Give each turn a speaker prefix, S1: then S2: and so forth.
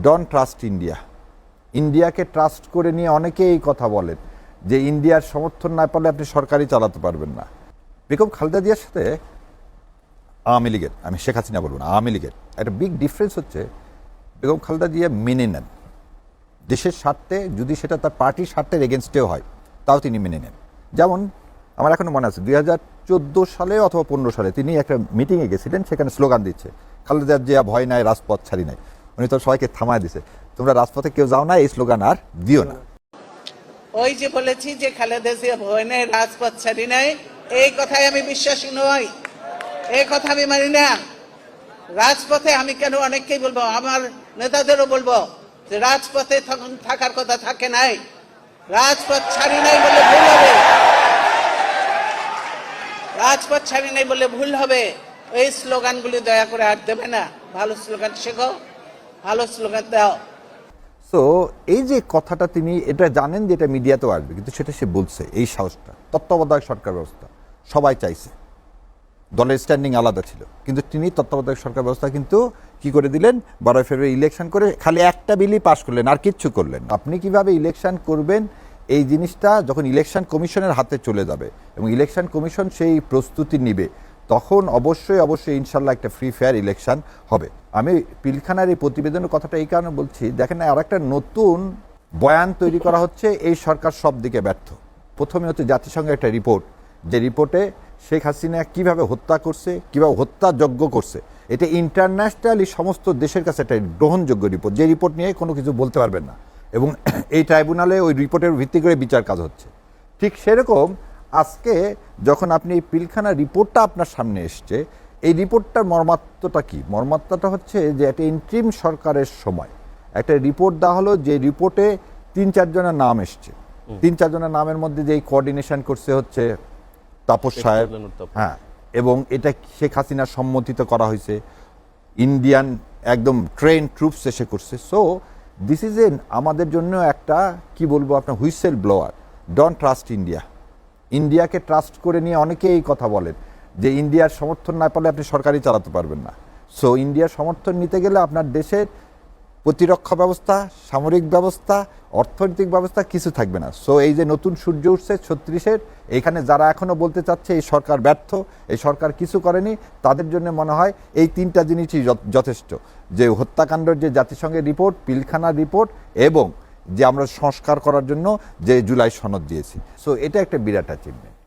S1: Don't trust India. ইন্ডিয়াকে trust করে নিয়ে অনেকেই এই কথা বলেন যে ইন্ডিয়ার সমর্থন না পেলে আপনি সরকারই চালাতে পারবেন না। বেগম খালেদা জিয়ার সাথে আওয়ামী লীগের, আমি শেখ হাসিনা বলবো না, আওয়ামী লীগের একটা বিগ ডিফারেন্স হচ্ছে বেগম খালেদা জিয়া মেনে নেন দেশের স্বার্থে, যদি সেটা তার পার্টির স্বার্থের এগেনস্টেও হয় তাও তিনি মেনে নেন। যেমন আমার এখনো মনে আছে 2014 সালে অথবা 15 সালে তিনি একটা মিটিংয়ে গেছিলেন, সেখানে স্লোগান দিচ্ছে খালেদা জিয়া ভয় নাই রাজপথ ছাড়ি নাই। উনি তো সবাইকে থামায় দিছে, তোমরা রাজপথে কেউ যাও না, এই স্লোগান আর দিও না।
S2: ওই যে বলেছি যে খালেদা জিয়া ভয় নাই রাজপথ ছাড়ি নাই, এই কথায় আমি বিশ্বাসী নই, এই কথা আমি মানি না। রাজপথে আমি কেন অনেককেই বলবো, আমার নেতাদেরও বলবো যে রাজপথে থাকার কথা থাকে নাই, রাজপথ ছাড়ি নাই বলে ভুল হবে, রাজপথ ছাড়ি নাই বলে ভুল হবে। এই স্লোগানগুলি দয়া করে আর দেবে না, ভালো স্লোগান শেখো, ভালো স্লোগান দাও।
S1: সো এই যে কথাটা তিনি এটা জানেন যে এটা মিডিয়াতেও আসবে, কিন্তু সেটা সে বলছে, এই সাহসটা তত্ত্বাবধায়ক সরকার ব্যবস্থা সবাই চাইছে, দলের স্ট্যান্ডিং আলাদা ছিল, কিন্তু তিনি তত্ত্বাবধায়ক সরকার ব্যবস্থা কিন্তু কি করে দিলেন, 12 ফেব্রুয়ারি ইলেকশন করে খালি একটা বিলই পাশ করলেন, আর কিচ্ছু করলেন। আপনি কিভাবে ইলেকশন করবেন এই জিনিসটা যখন ইলেকশন কমিশনের হাতে চলে যাবে এবং ইলেকশন কমিশন সেই প্রস্তুতি নিবে, তখন অবশ্যই ইনশাল্লাহ একটা ফ্রি ফেয়ার ইলেকশন হবে। আমি পিলখানার এই প্রতিবেদনের কথাটা এই কারণে বলছি, দেখেন আর একটা নতুন বয়ান তৈরি করা হচ্ছে, এই সরকার সব দিকে ব্যর্থ। প্রথমে হচ্ছে জাতিসংঘের একটা রিপোর্ট, যে রিপোর্টে শেখ হাসিনা কিভাবে হত্যা করছে, কিভাবে হত্যাযজ্ঞ করছে, এটা ইন্টারন্যাশনালি সমস্ত দেশের কাছে একটা গ্রহণযোগ্য রিপোর্ট, যে রিপোর্ট নিয়ে কোনো কিছু বলতে পারবেন না, এবং এই ট্রাইব্যুনালে ওই রিপোর্টের ভিত্তি করে বিচার কাজ হচ্ছে। ঠিক সেরকম আজকে যখন আপনি এই পিলখানা রিপোর্টটা আপনার সামনে এসছে, এই রিপোর্টটার মর্মাত্মটা কি? মর্মাত্মটা হচ্ছে যে একটা ইন্ট্রিম সরকারের সময় একটা রিপোর্ট দেওয়া হলো, যে রিপোর্টে 3-4 জনের নাম এসছে। 3-4 জনের নামের মধ্যে যে কোঅর্ডিনেশন করছে হচ্ছে তাপস সাহেব, হ্যাঁ, এবং এটা শেখ হাসিনার সম্মতিতে করা হয়েছে, ইন্ডিয়ান একদম ট্রেন ট্রুপস এসে করছে। সো দিস ইজ আমাদের জন্য একটা কি বলবো আপনার whistle blower. Don't trust India. ইন্ডিয়াকে ট্রাস্ট করে নিয়ে অনেকেই এই কথা বলেন যে ইন্ডিয়ার সমর্থন না পেলে আপনি সরকারই চালাতে পারবেন না। সো ইন্ডিয়ার সমর্থন নিতে গেলে আপনার দেশের প্রতিরক্ষা ব্যবস্থা, সামরিক ব্যবস্থা, অর্থনৈতিক ব্যবস্থা কিছু থাকবে না। সো এই যে নতুন সূর্য উঠছে 36-এর, এইখানে যারা এখনো বলতে চাচ্ছে এই সরকার ব্যর্থ, এই সরকার কিছু করেনি, তাদের জন্য মনে হয় এই 3টা জিনিসই যথেষ্ট, যে হত্যাকাণ্ডের যে জাতিসংঘের রিপোর্ট, পিলখানার রিপোর্ট, এবং যে আমরা সংস্কার করার জন্য যে জুলাই সনদ দিয়েছি। সো এটা একটা বিরাট অ্যাচিভমেন্ট।